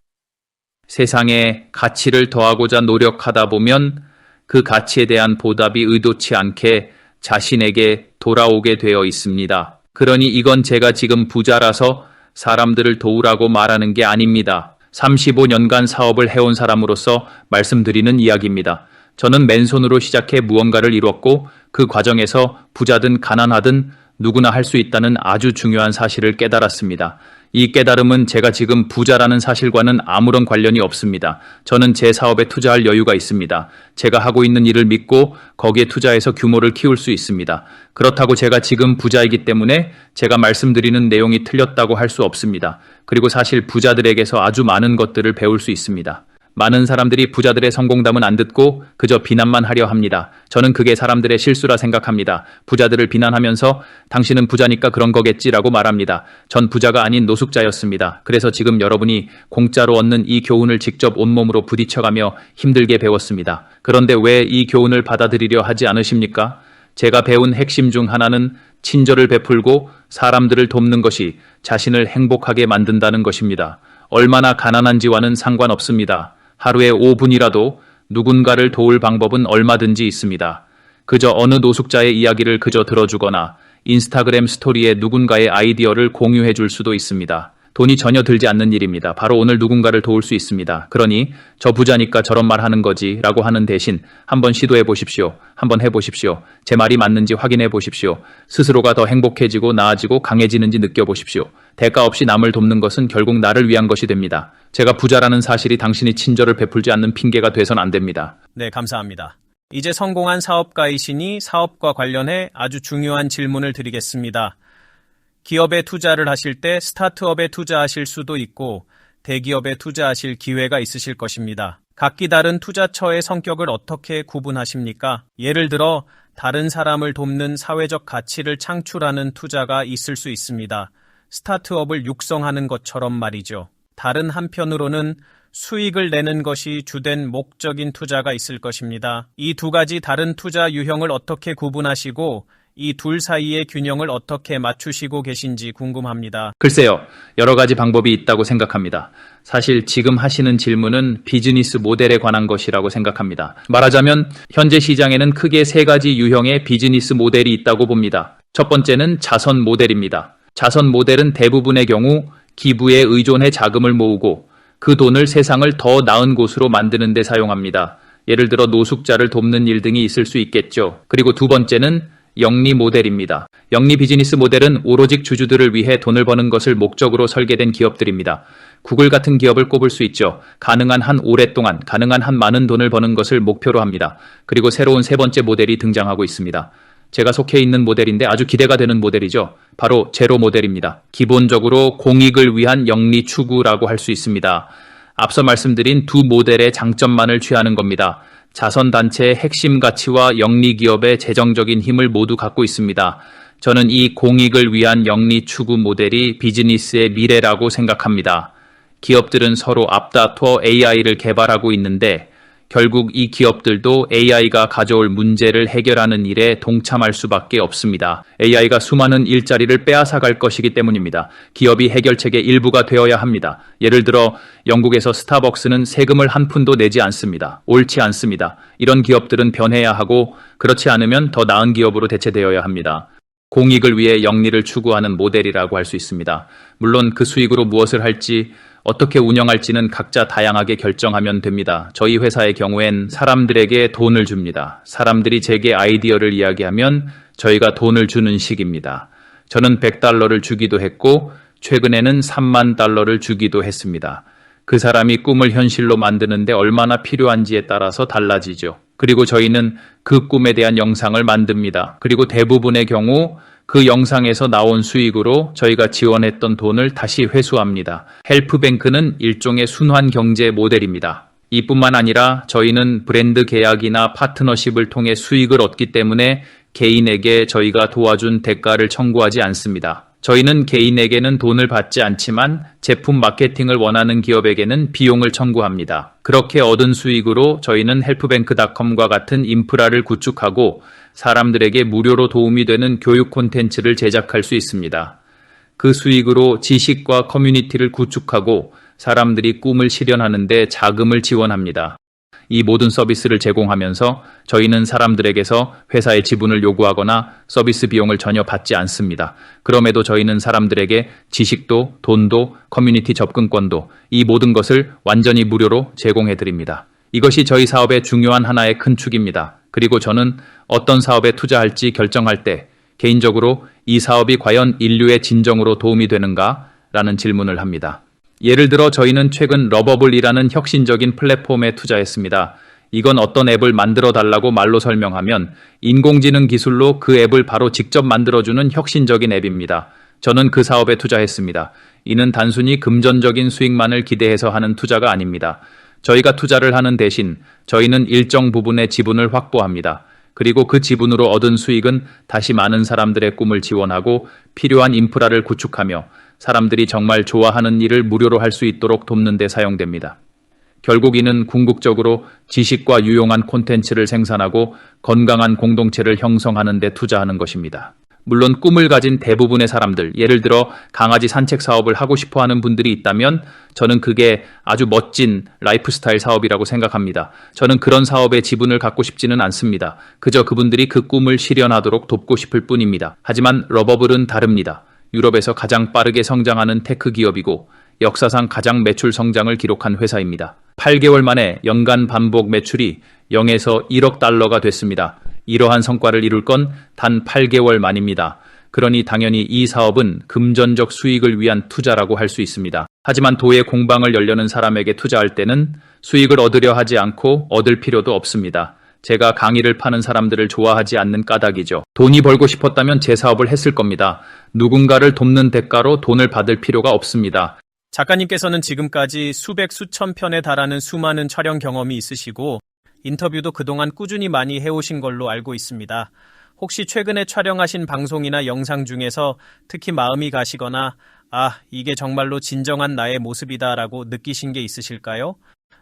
세상에 가치를 더하고자 노력하다 보면 그 가치에 대한 보답이 의도치 않게 자신에게 돌아오게 되어 있습니다. 그러니 이건 제가 지금 부자라서 사람들을 도우라고 말하는 게 아닙니다. 35년간 사업을 해온 사람으로서 말씀드리는 이야기입니다. 저는 맨손으로 시작해 무언가를 이뤘고 그 과정에서 부자든 가난하든 누구나 할 수 있다는 아주 중요한 사실을 깨달았습니다. 이 깨달음은 제가 지금 부자라는 사실과는 아무런 관련이 없습니다. 저는 제 사업에 투자할 여유가 있습니다. 제가 하고 있는 일을 믿고 거기에 투자해서 규모를 키울 수 있습니다. 그렇다고 제가 지금 부자이기 때문에 제가 말씀드리는 내용이 틀렸다고 할 수 없습니다. 그리고 사실 부자들에게서 아주 많은 것들을 배울 수 있습니다. 많은 사람들이 부자들의 성공담은 안 듣고 그저 비난만 하려 합니다. 저는 그게 사람들의 실수라 생각합니다. 부자들을 비난하면서 당신은 부자니까 그런 거겠지라고 말합니다. 전 부자가 아닌 노숙자였습니다. 그래서 지금 여러분이 공짜로 얻는 이 교훈을 직접 온몸으로 부딪혀가며 힘들게 배웠습니다. 그런데 왜 이 교훈을 받아들이려 하지 않으십니까? 제가 배운 핵심 중 하나는 친절을 베풀고 사람들을 돕는 것이 자신을 행복하게 만든다는 것입니다. 얼마나 가난한지와는 상관없습니다. 하루에 5분이라도 누군가를 도울 방법은 얼마든지 있습니다. 그저 어느 노숙자의 이야기를 그저 들어주거나 인스타그램 스토리에 누군가의 아이디어를 공유해 줄 수도 있습니다. 돈이 전혀 들지 않는 일입니다. 바로 오늘 누군가를 도울 수 있습니다. 그러니 저 부자니까 저런 말 하는 거지 라고 하는 대신 한번 시도해 보십시오. 한번 해보십시오. 제 말이 맞는지 확인해 보십시오. 스스로가 더 행복해지고 나아지고 강해지는지 느껴보십시오. 대가 없이 남을 돕는 것은 결국 나를 위한 것이 됩니다. 제가 부자라는 사실이 당신이 친절을 베풀지 않는 핑계가 돼선 안 됩니다. 네, 감사합니다. 이제 성공한 사업가이시니 사업과 관련해 아주 중요한 질문을 드리겠습니다. 기업에 투자를 하실 때 스타트업에 투자하실 수도 있고 대기업에 투자하실 기회가 있으실 것입니다. 각기 다른 투자처의 성격을 어떻게 구분하십니까? 예를 들어 다른 사람을 돕는 사회적 가치를 창출하는 투자가 있을 수 있습니다. 스타트업을 육성하는 것처럼 말이죠. 다른 한편으로는 수익을 내는 것이 주된 목적인 투자가 있을 것입니다. 이 두 가지 다른 투자 유형을 어떻게 구분하시고 이 둘 사이의 균형을 어떻게 맞추시고 계신지 궁금합니다. 글쎄요, 여러 가지 방법이 있다고 생각합니다. 사실 지금 하시는 질문은 비즈니스 모델에 관한 것이라고 생각합니다. 말하자면 현재 시장에는 크게 세 가지 유형의 비즈니스 모델이 있다고 봅니다. 첫 번째는 자선 모델입니다. 자선 모델은 대부분의 경우 기부에 의존해 자금을 모으고 그 돈을 세상을 더 나은 곳으로 만드는 데 사용합니다. 예를 들어 노숙자를 돕는 일 등이 있을 수 있겠죠. 그리고 두 번째는 영리 모델입니다. 영리 비즈니스 모델은 오로직 주주들을 위해 돈을 버는 것을 목적으로 설계된 기업들입니다. 구글 같은 기업을 꼽을 수 있죠. 가능한 한 오랫동안, 가능한 한 많은 돈을 버는 것을 목표로 합니다. 그리고 새로운 세 번째 모델이 등장하고 있습니다. 제가 속해 있는 모델인데 아주 기대가 되는 모델이죠. 바로 제로 모델입니다. 기본적으로 공익을 위한 영리 추구라고 할 수 있습니다. 앞서 말씀드린 두 모델의 장점만을 취하는 겁니다. 자선단체의 핵심 가치와 영리기업의 재정적인 힘을 모두 갖고 있습니다. 저는 이 공익을 위한 영리 추구 모델이 비즈니스의 미래라고 생각합니다. 기업들은 서로 앞다퉈 AI를 개발하고 있는데 결국 이 기업들도 AI가 가져올 문제를 해결하는 일에 동참할 수밖에 없습니다. AI가 수많은 일자리를 빼앗아갈 것이기 때문입니다. 기업이 해결책의 일부가 되어야 합니다. 예를 들어 영국에서 스타벅스는 세금을 한 푼도 내지 않습니다. 옳지 않습니다. 이런 기업들은 변해야 하고 그렇지 않으면 더 나은 기업으로 대체되어야 합니다. 공익을 위해 영리를 추구하는 모델이라고 할 수 있습니다. 물론 그 수익으로 무엇을 할지 어떻게 운영할지는 각자 다양하게 결정하면 됩니다. 저희 회사의 경우엔 사람들에게 돈을 줍니다. 사람들이 제게 아이디어를 이야기하면 저희가 돈을 주는 식입니다. 저는 $100를 주기도 했고 최근에는 $30,000를 주기도 했습니다. 그 사람이 꿈을 현실로 만드는데 얼마나 필요한지에 따라서 달라지죠. 그리고 저희는 그 꿈에 대한 영상을 만듭니다. 그리고 대부분의 경우 그 영상에서 나온 수익으로 저희가 지원했던 돈을 다시 회수합니다. 헬프뱅크는 일종의 순환 경제 모델입니다. 이뿐만 아니라 저희는 브랜드 계약이나 파트너십을 통해 수익을 얻기 때문에 개인에게 저희가 도와준 대가를 청구하지 않습니다. 저희는 개인에게는 돈을 받지 않지만 제품 마케팅을 원하는 기업에게는 비용을 청구합니다. 그렇게 얻은 수익으로 저희는 헬프뱅크닷컴과 같은 인프라를 구축하고 사람들에게 무료로 도움이 되는 교육 콘텐츠를 제작할 수 있습니다. 그 수익으로 지식과 커뮤니티를 구축하고 사람들이 꿈을 실현하는 데 자금을 지원합니다. 이 모든 서비스를 제공하면서 저희는 사람들에게서 회사의 지분을 요구하거나 서비스 비용을 전혀 받지 않습니다. 그럼에도 저희는 사람들에게 지식도, 돈도, 커뮤니티 접근권도 이 모든 것을 완전히 무료로 제공해드립니다. 이것이 저희 사업의 중요한 하나의 큰 축입니다. 그리고 저는 어떤 사업에 투자할지 결정할 때 개인적으로 이 사업이 과연 인류의 진정으로 도움이 되는가? 라는 질문을 합니다. 예를 들어 저희는 최근 러버블이라는 혁신적인 플랫폼에 투자했습니다. 이건 어떤 앱을 만들어 달라고 말로 설명하면 인공지능 기술로 그 앱을 바로 직접 만들어주는 혁신적인 앱입니다. 저는 그 사업에 투자했습니다. 이는 단순히 금전적인 수익만을 기대해서 하는 투자가 아닙니다. 저희가 투자를 하는 대신 저희는 일정 부분의 지분을 확보합니다. 그리고 그 지분으로 얻은 수익은 다시 많은 사람들의 꿈을 지원하고 필요한 인프라를 구축하며 사람들이 정말 좋아하는 일을 무료로 할 수 있도록 돕는 데 사용됩니다. 결국 이는 궁극적으로 지식과 유용한 콘텐츠를 생산하고 건강한 공동체를 형성하는 데 투자하는 것입니다. 물론 꿈을 가진 대부분의 사람들, 예를 들어 강아지 산책 사업을 하고 싶어 하는 분들이 있다면 저는 그게 아주 멋진 라이프스타일 사업이라고 생각합니다. 저는 그런 사업의 지분을 갖고 싶지는 않습니다. 그저 그분들이 그 꿈을 실현하도록 돕고 싶을 뿐입니다. 하지만 러버블은 다릅니다. 유럽에서 가장 빠르게 성장하는 테크 기업이고 역사상 가장 매출 성장을 기록한 회사입니다. 8개월 만에 연간 반복 매출이 0에서 1억 달러가 됐습니다. 이러한 성과를 이룰 건 단 8개월 만입니다. 그러니 당연히 이 사업은 금전적 수익을 위한 투자라고 할 수 있습니다. 하지만 도의 공방을 열려는 사람에게 투자할 때는 수익을 얻으려 하지 않고 얻을 필요도 없습니다. 제가 강의를 파는 사람들을 좋아하지 않는 까닭이죠. 돈이 벌고 싶었다면 제 사업을 했을 겁니다. 누군가를 돕는 대가로 돈을 받을 필요가 없습니다. 작가님께서는 지금까지 수백 수천 편에 달하는 수많은 촬영 경험이 있으시고 인터뷰도 그동안 꾸준히 많이 해오신 걸로 알고 있습니다. 혹시 최근에 촬영하신 방송이나 영상 중에서 특히 마음이 가시거나 이게 정말로 진정한 나의 모습이다라고 느끼신 게 있으실까요?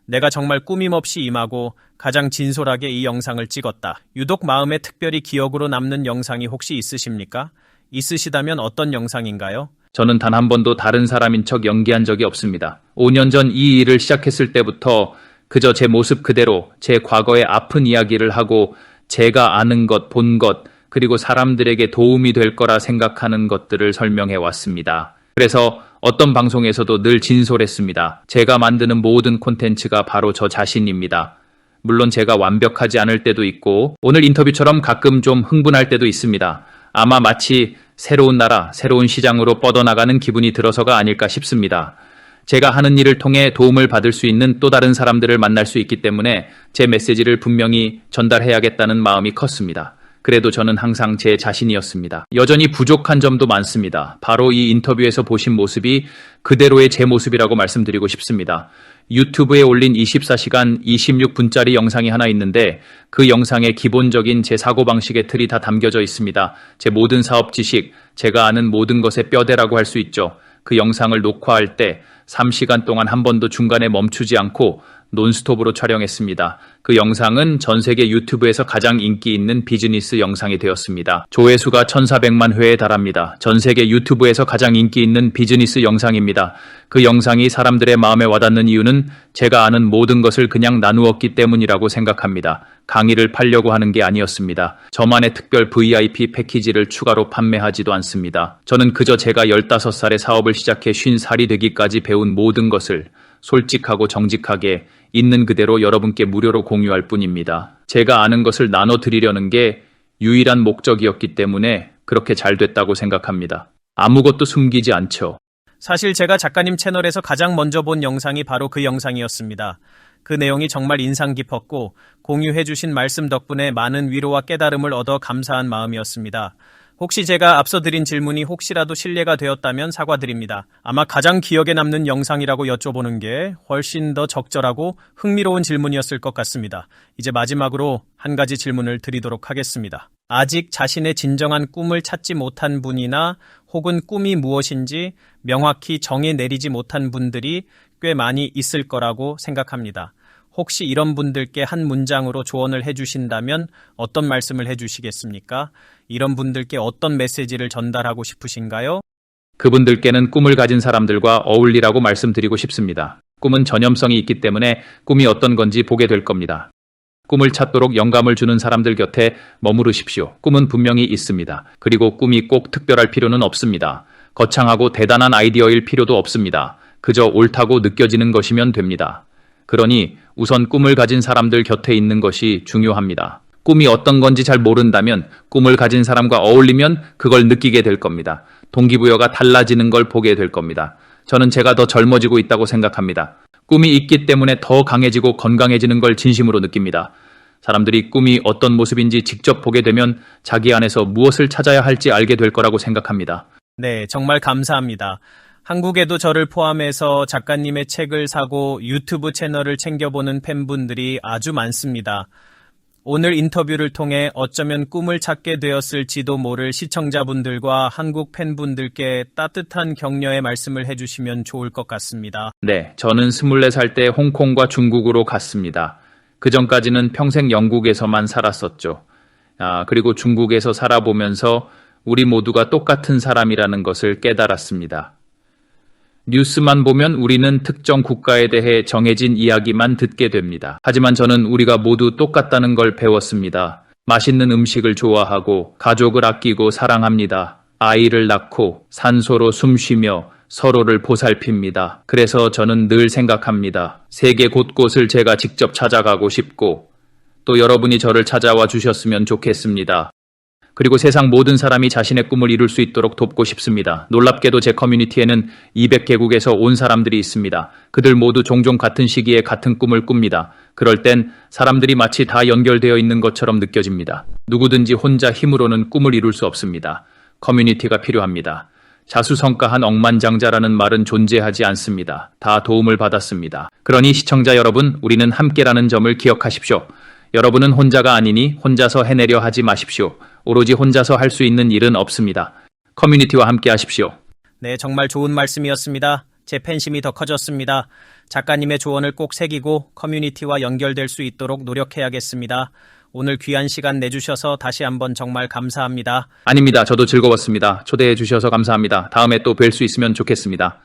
내가 정말 꾸밈없이 임하고 가장 진솔하게 이 영상을 찍었다. 유독 마음에 특별히 기억으로 남는 영상이 혹시 있으십니까? 있으시다면 어떤 영상인가요? 저는 단 한 번도 다른 사람인 척 연기한 적이 없습니다. 5년 전 이 일을 시작했을 때부터 그저 제 모습 그대로 제 과거의 아픈 이야기를 하고 제가 아는 것, 본 것, 그리고 사람들에게 도움이 될 거라 생각하는 것들을 설명해 왔습니다. 그래서 어떤 방송에서도 늘 진솔했습니다. 제가 만드는 모든 콘텐츠가 바로 저 자신입니다. 물론 제가 완벽하지 않을 때도 있고 오늘 인터뷰처럼 가끔 좀 흥분할 때도 있습니다. 아마 마치 새로운 나라, 새로운 시장으로 뻗어나가는 기분이 들어서가 아닐까 싶습니다. 제가 하는 일을 통해 도움을 받을 수 있는 또 다른 사람들을 만날 수 있기 때문에 제 메시지를 분명히 전달해야겠다는 마음이 컸습니다. 그래도 저는 항상 제 자신이었습니다. 여전히 부족한 점도 많습니다. 바로 이 인터뷰에서 보신 모습이 그대로의 제 모습이라고 말씀드리고 싶습니다. 유튜브에 올린 24시간 26분짜리 영상이 하나 있는데 그 영상에 기본적인 제 사고방식의 틀이 다 담겨져 있습니다. 제 모든 사업 지식, 제가 아는 모든 것의 뼈대라고 할 수 있죠. 그 영상을 녹화할 때 3시간 동안 한 번도 중간에 멈추지 않고 논스톱으로 촬영했습니다. 그 영상은 전 세계 유튜브에서 가장 인기 있는 비즈니스 영상이 되었습니다. 조회수가 1,400만 회에 달합니다. 전 세계 유튜브에서 가장 인기 있는 비즈니스 영상입니다. 그 영상이 사람들의 마음에 와닿는 이유는 제가 아는 모든 것을 그냥 나누었기 때문이라고 생각합니다. 강의를 팔려고 하는 게 아니었습니다. 저만의 특별 VIP 패키지를 추가로 판매하지도 않습니다. 저는 그저 제가 15살에 사업을 시작해 50살이 되기까지 배운 모든 것을 솔직하고 정직하게 있는 그대로 여러분께 무료로 공유할 뿐입니다. 제가 아는 것을 나눠드리려는 게 유일한 목적이었기 때문에 그렇게 잘 됐다고 생각합니다. 아무것도 숨기지 않죠. 사실 제가 작가님 채널에서 가장 먼저 본 영상이 바로 그 영상이었습니다. 그 내용이 정말 인상 깊었고 공유해주신 말씀 덕분에 많은 위로와 깨달음을 얻어 감사한 마음이었습니다. 혹시 제가 앞서 드린 질문이 혹시라도 실례가 되었다면 사과드립니다. 아마 가장 기억에 남는 영상이라고 여쭤보는 게 훨씬 더 적절하고 흥미로운 질문이었을 것 같습니다. 이제 마지막으로 한 가지 질문을 드리도록 하겠습니다. 아직 자신의 진정한 꿈을 찾지 못한 분이나 혹은 꿈이 무엇인지 명확히 정해 내리지 못한 분들이 꽤 많이 있을 거라고 생각합니다. 혹시 이런 분들께 한 문장으로 조언을 해주신다면 어떤 말씀을 해주시겠습니까? 이런 분들께 어떤 메시지를 전달하고 싶으신가요? 그분들께는 꿈을 가진 사람들과 어울리라고 말씀드리고 싶습니다. 꿈은 전염성이 있기 때문에 꿈이 어떤 건지 보게 될 겁니다. 꿈을 찾도록 영감을 주는 사람들 곁에 머무르십시오. 꿈은 분명히 있습니다. 그리고 꿈이 꼭 특별할 필요는 없습니다. 거창하고 대단한 아이디어일 필요도 없습니다. 그저 옳다고 느껴지는 것이면 됩니다. 그러니 우선 꿈을 가진 사람들 곁에 있는 것이 중요합니다. 꿈이 어떤 건지 잘 모른다면 꿈을 가진 사람과 어울리면 그걸 느끼게 될 겁니다. 동기부여가 달라지는 걸 보게 될 겁니다. 저는 제가 더 젊어지고 있다고 생각합니다. 꿈이 있기 때문에 더 강해지고 건강해지는 걸 진심으로 느낍니다. 사람들이 꿈이 어떤 모습인지 직접 보게 되면 자기 안에서 무엇을 찾아야 할지 알게 될 거라고 생각합니다. 네, 정말 감사합니다. 한국에도 저를 포함해서 작가님의 책을 사고 유튜브 채널을 챙겨보는 팬분들이 아주 많습니다. 오늘 인터뷰를 통해 어쩌면 꿈을 찾게 되었을지도 모를 시청자분들과 한국 팬분들께 따뜻한 격려의 말씀을 해주시면 좋을 것 같습니다. 네, 저는 24살 때 홍콩과 중국으로 갔습니다. 그 전까지는 평생 영국에서만 살았었죠. 그리고 중국에서 살아보면서 우리 모두가 똑같은 사람이라는 것을 깨달았습니다. 뉴스만 보면 우리는 특정 국가에 대해 정해진 이야기만 듣게 됩니다. 하지만 저는 우리가 모두 똑같다는 걸 배웠습니다. 맛있는 음식을 좋아하고 가족을 아끼고 사랑합니다. 아이를 낳고 산소로 숨쉬며 서로를 보살핍니다. 그래서 저는 늘 생각합니다. 세계 곳곳을 제가 직접 찾아가고 싶고 또 여러분이 저를 찾아와 주셨으면 좋겠습니다. 그리고 세상 모든 사람이 자신의 꿈을 이룰 수 있도록 돕고 싶습니다. 놀랍게도 제 커뮤니티에는 200개국에서 온 사람들이 있습니다. 그들 모두 종종 같은 시기에 같은 꿈을 꿉니다. 그럴 땐 사람들이 마치 다 연결되어 있는 것처럼 느껴집니다. 누구든지 혼자 힘으로는 꿈을 이룰 수 없습니다. 커뮤니티가 필요합니다. 자수성가한 억만장자라는 말은 존재하지 않습니다. 다 도움을 받았습니다. 그러니 시청자 여러분, 우리는 함께라는 점을 기억하십시오. 여러분은 혼자가 아니니 혼자서 해내려 하지 마십시오. 오로지 혼자서 할 수 있는 일은 없습니다. 커뮤니티와 함께 하십시오. 네, 정말 좋은 말씀이었습니다. 제 팬심이 더 커졌습니다. 작가님의 조언을 꼭 새기고 커뮤니티와 연결될 수 있도록 노력해야겠습니다. 오늘 귀한 시간 내주셔서 다시 한번 정말 감사합니다. 아닙니다. 저도 즐거웠습니다. 초대해 주셔서 감사합니다. 다음에 또 뵐 수 있으면 좋겠습니다.